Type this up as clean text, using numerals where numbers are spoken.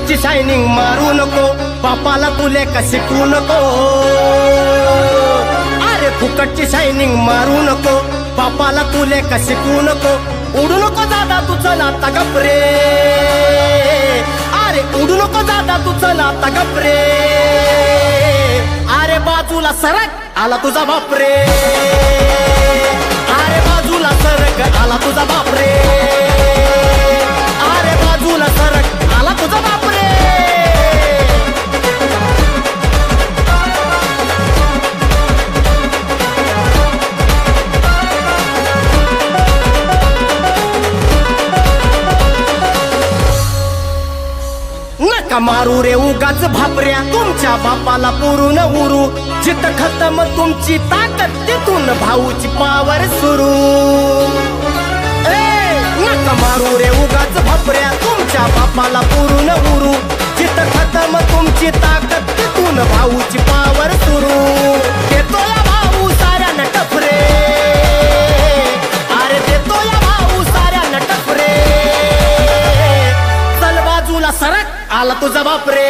फुकटची shining मारू नको, बापाला तुले का शिकवू नको. अरे फुकटची शायनिंग मारू नको, बापाला तुले का शिकवू नको. उडू नको दादा तुझं नाता गपरे, अरे उडू नको दादा तुझं नाता गपरे. अरे बाजूला सरक आला तुझा बापरे, अरे बाजूला सरक आला तुझा बापरे, अरे बाजूला सरक आला तुझा बापरे. नका मारू रे उगाच भापऱ्या, तुमच्या बापाला पुरून उरू. जित खतम तुमची ताकद तिथून भाऊची पावर सुरू. नका मारू रे उगाच भापऱ्या, तुमच्या बापाला पुरून उरू. जित खतम तुमची ताकद तिथून भाऊची पावर सुरू. देतो या भाऊ साऱ्या नटफरे, अरे देतो या भाऊ साऱ्या नटफरे. चल बाजूला सरक आला तुझा बापरे.